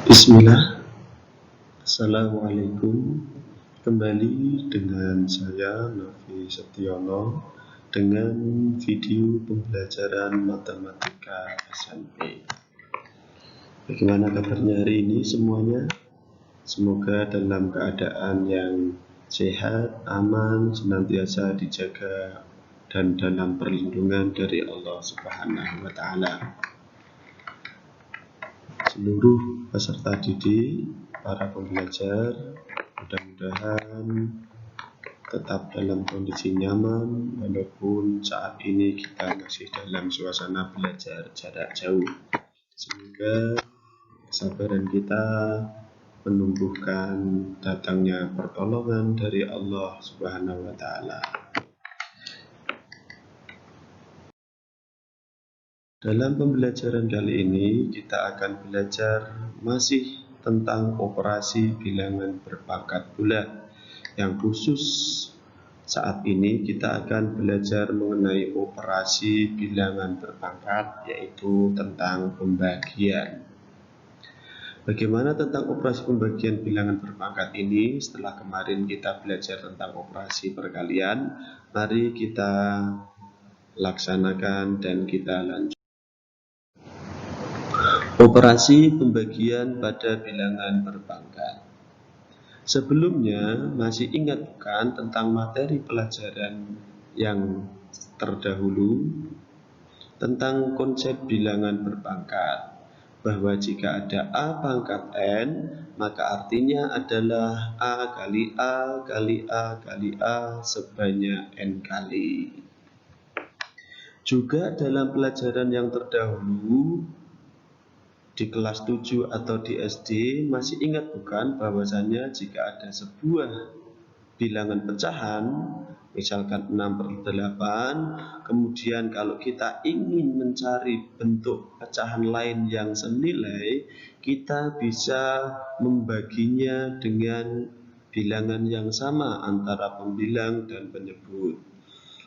Bismillah. Assalamualaikum. Kembali dengan saya Novi Setiono dengan video pembelajaran matematika SMP. Bagaimana kabarnya hari ini semuanya? Semoga dalam keadaan yang sehat, aman, senantiasa dijaga dan dalam perlindungan dari Allah Subhanahu wa taala. Seluruh peserta didik, para pembelajar, mudah-mudahan tetap dalam kondisi nyaman walaupun saat ini kita masih dalam suasana belajar jarak jauh. Semoga kesabaran kita menumbuhkan datangnya pertolongan dari Allah Subhanahu wa taala. Dalam pembelajaran kali ini kita akan belajar masih tentang operasi bilangan berpangkat bulat. Yang khusus saat ini kita akan belajar mengenai operasi bilangan berpangkat, yaitu tentang pembagian. Bagaimana tentang operasi pembagian bilangan berpangkat ini? Setelah kemarin kita belajar tentang operasi perkalian, mari kita laksanakan dan kita lanjut. Operasi pembagian pada bilangan berpangkat. Sebelumnya masih ingat bukan tentang materi pelajaran yang terdahulu tentang konsep bilangan berpangkat, bahwa jika ada A pangkat N, maka artinya adalah A kali A kali A kali A sebanyak N kali. Juga dalam pelajaran yang terdahulu di kelas 7 atau di SD masih ingat bukan bahwasanya jika ada sebuah bilangan pecahan, misalkan 6/8, kemudian kalau kita ingin mencari bentuk pecahan lain yang senilai, kita bisa membaginya dengan bilangan yang sama antara pembilang dan penyebut.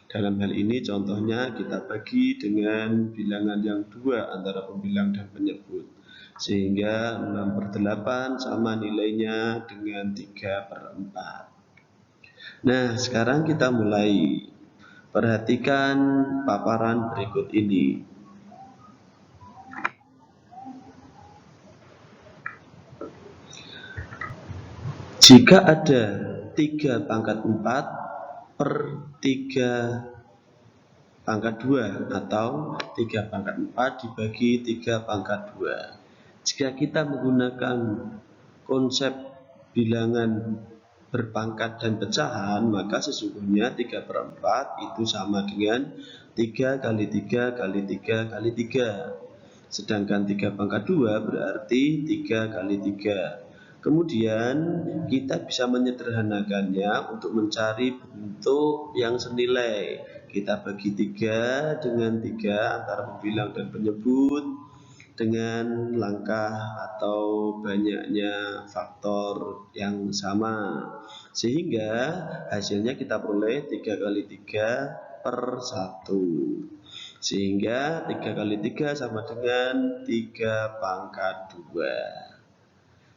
Dalam hal ini contohnya kita bagi dengan bilangan yang dua antara pembilang dan penyebut. Sehingga 6/8 sama nilainya dengan 3/4. Nah, sekarang kita mulai. Perhatikan paparan berikut ini. Jika ada 3/4 per 3/2 atau 3/4 dibagi 3/2. Jika kita menggunakan konsep bilangan berpangkat dan pecahan, maka sesungguhnya 3/4 itu sama dengan 3 kali 3 kali 3 kali 3. Sedangkan 3/2 berarti 3 kali 3. Kemudian kita bisa menyederhanakannya untuk mencari bentuk yang senilai. Kita bagi 3 dengan 3 antara pembilang dan penyebut dengan langkah atau banyaknya faktor yang sama, sehingga hasilnya kita peroleh 3 kali 3/1, sehingga 3 kali 3 sama dengan 3/2.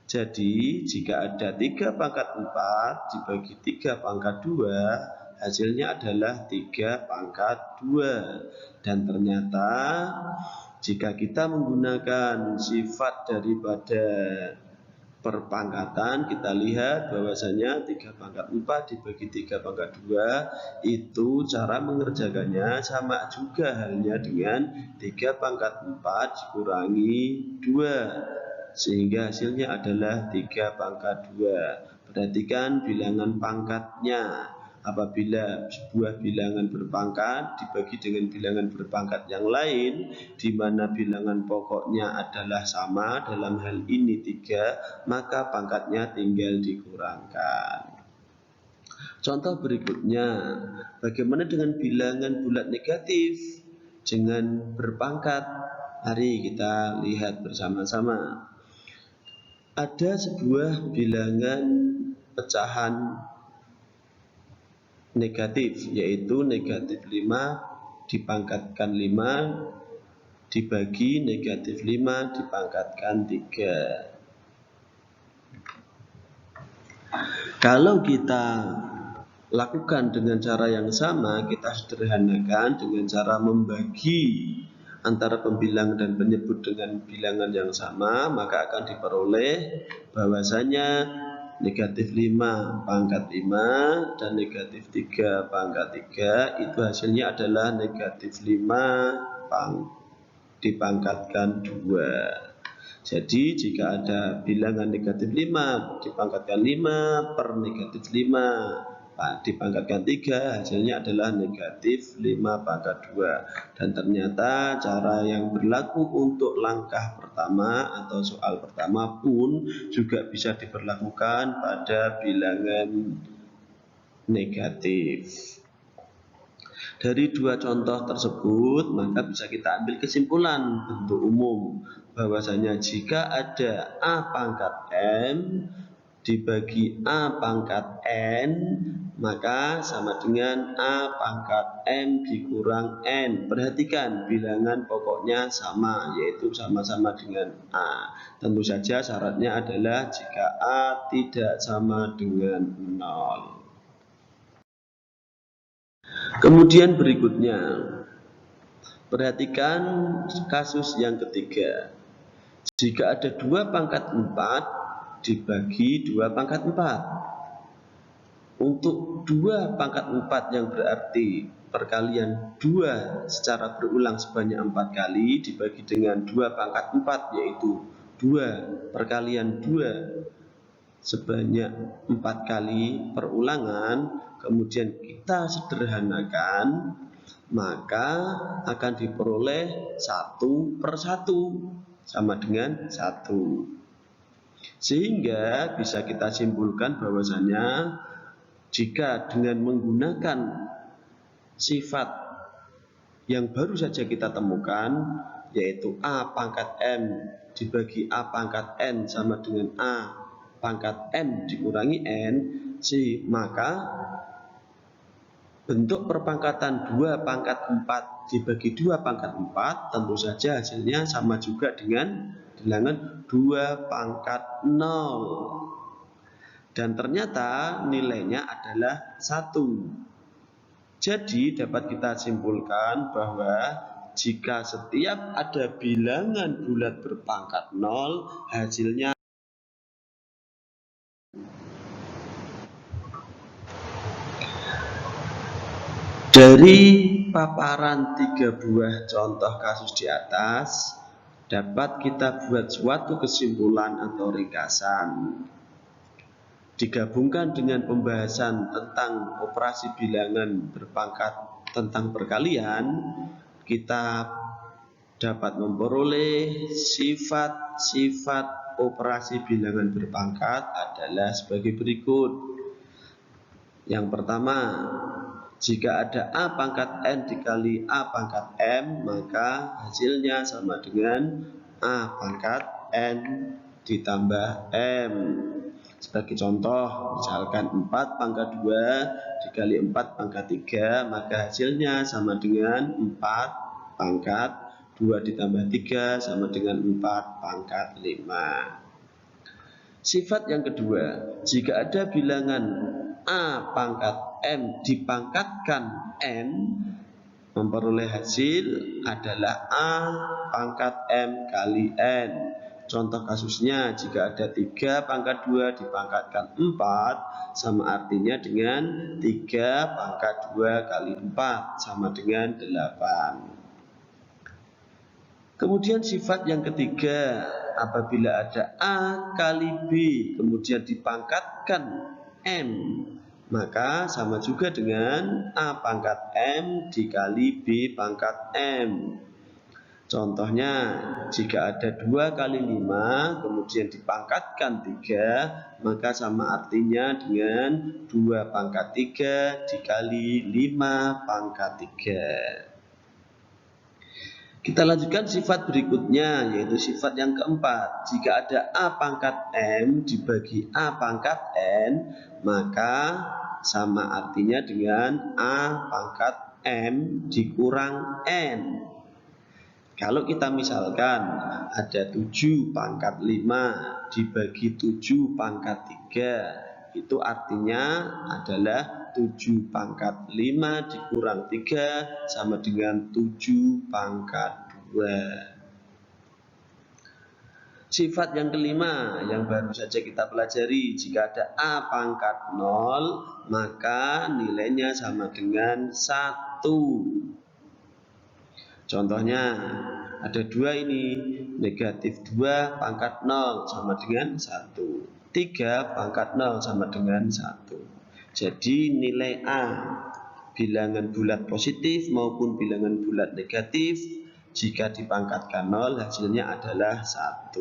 Jadi jika ada 3/4 dibagi 3/2, hasilnya adalah 3/2. Dan ternyata jika kita menggunakan sifat daripada perpangkatan, kita lihat bahwasanya 3/4 dibagi 3/2 itu cara mengerjakannya sama juga halnya dengan 3/4 dikurangi 2, sehingga hasilnya adalah 3/2. Perhatikan bilangan pangkatnya. Apabila sebuah bilangan berpangkat dibagi dengan bilangan berpangkat yang lain, di mana bilangan pokoknya adalah sama, dalam hal ini 3, maka pangkatnya tinggal dikurangkan. Contoh berikutnya, bagaimana dengan bilangan bulat negatif dengan berpangkat? Mari kita lihat bersama-sama. Ada sebuah bilangan pecahan negatif, yaitu negatif 5 dipangkatkan 5 dibagi negatif 5 dipangkatkan 3. Kalau kita lakukan dengan cara yang sama, kita sederhanakan dengan cara membagi antara pembilang dan penyebut dengan bilangan yang sama, maka akan diperoleh bahwasanya negatif 5 pangkat 5 dan negatif 3 pangkat 3 itu hasilnya adalah negatif 5 dipangkatkan 2. Jadi jika ada bilangan negatif 5 dipangkatkan 5 per negatif 5 dipangkatkan 3, hasilnya adalah negatif 5 pangkat 2. Dan ternyata cara yang berlaku untuk langkah pertama atau soal pertama pun juga bisa diberlakukan pada bilangan negatif. Dari dua contoh tersebut, maka bisa kita ambil kesimpulan bentuk umum bahwasanya jika ada A pangkat M dibagi A pangkat N, maka sama dengan A pangkat M dikurang N. Perhatikan bilangan pokoknya sama, yaitu sama-sama dengan A. Tentu saja syaratnya adalah jika A tidak sama dengan 0. Kemudian berikutnya, perhatikan kasus yang ketiga. Jika ada 2 pangkat 4 dibagi 2 pangkat 4. Untuk 2 pangkat 4 yang berarti perkalian 2 secara berulang sebanyak 4 kali dibagi dengan 2 pangkat 4, yaitu 2 perkalian 2 sebanyak 4 kali perulangan, kemudian kita sederhanakan, maka akan diperoleh 1/1 sama dengan 1. Sehingga bisa kita simpulkan bahwasanya jika dengan menggunakan sifat yang baru saja kita temukan, yaitu A pangkat M dibagi A pangkat N sama dengan A pangkat M dikurangi N, maka bentuk perpangkatan 2 pangkat 4 dibagi 2 pangkat 4 tentu saja hasilnya sama juga dengan bilangan 2 pangkat 0. Dan ternyata nilainya adalah 1. Jadi dapat kita simpulkan bahwa jika setiap ada bilangan bulat berpangkat 0, hasilnya dari paparan 3 buah contoh kasus di atas, dapat kita buat suatu kesimpulan atau ringkasan. Digabungkan dengan pembahasan tentang operasi bilangan berpangkat tentang perkalian, kita dapat memperoleh sifat-sifat operasi bilangan berpangkat adalah sebagai berikut. Yang pertama, jika ada A pangkat N dikali A pangkat M, maka hasilnya sama dengan A pangkat N ditambah M. Sebagai contoh, misalkan 4 pangkat 2 dikali 4 pangkat 3, maka hasilnya sama dengan 4 pangkat 2 ditambah 3 sama dengan 4 pangkat 5. Sifat yang kedua, jika ada bilangan A pangkat M dipangkatkan N, memperoleh hasil adalah A pangkat M kali N. Contoh kasusnya, jika ada 3 pangkat 2 dipangkatkan 4, sama artinya dengan 3 pangkat 2 kali 4, sama dengan 8. Kemudian sifat yang ketiga, apabila ada A kali B kemudian dipangkatkan M, maka sama juga dengan A pangkat M dikali B pangkat M. Contohnya, jika ada 2 kali 5 kemudian dipangkatkan 3, maka sama artinya dengan 2 pangkat 3 dikali 5 pangkat 3. Kita lanjutkan sifat berikutnya, yaitu sifat yang keempat. Jika ada A pangkat M dibagi A pangkat N, maka sama artinya dengan A pangkat M dikurang N. Kalau kita misalkan ada 7 pangkat 5 dibagi 7 pangkat 3, itu artinya adalah 7 pangkat 5 dikurang 3 sama dengan 7 pangkat 2. Sifat yang kelima yang baru saja kita pelajari, jika ada A pangkat 0 maka nilainya sama dengan 1. Contohnya ada 2 ini, negatif 2 pangkat 0 sama dengan 1, 3 pangkat 0 sama dengan 1. Jadi nilai A bilangan bulat positif maupun bilangan bulat negatif jika dipangkatkan 0 hasilnya adalah 1.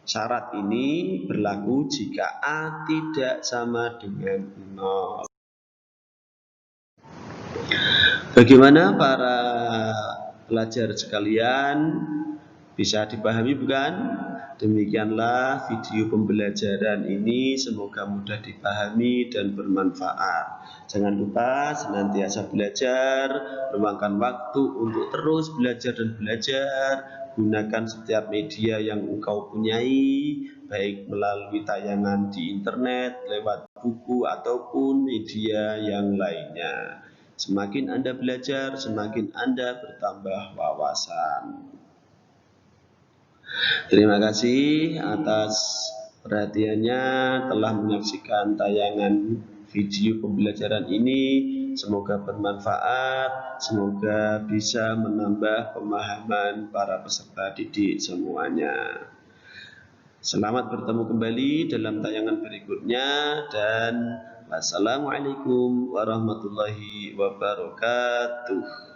Syarat ini berlaku jika A tidak sama dengan 0. Bagaimana para pelajar sekalian? Bisa dipahami bukan? Demikianlah video pembelajaran ini, semoga mudah dipahami dan bermanfaat. Jangan lupa senantiasa belajar, luangkan waktu untuk terus belajar dan belajar. Gunakan setiap media yang engkau punyai, baik melalui tayangan di internet, lewat buku ataupun media yang lainnya. Semakin Anda belajar, semakin Anda bertambah wawasan. Terima kasih atas perhatiannya telah menyaksikan tayangan video pembelajaran ini. Semoga bermanfaat, semoga bisa menambah pemahaman para peserta didik semuanya. Selamat bertemu kembali dalam tayangan berikutnya dan wassalamualaikum warahmatullahi wabarakatuh.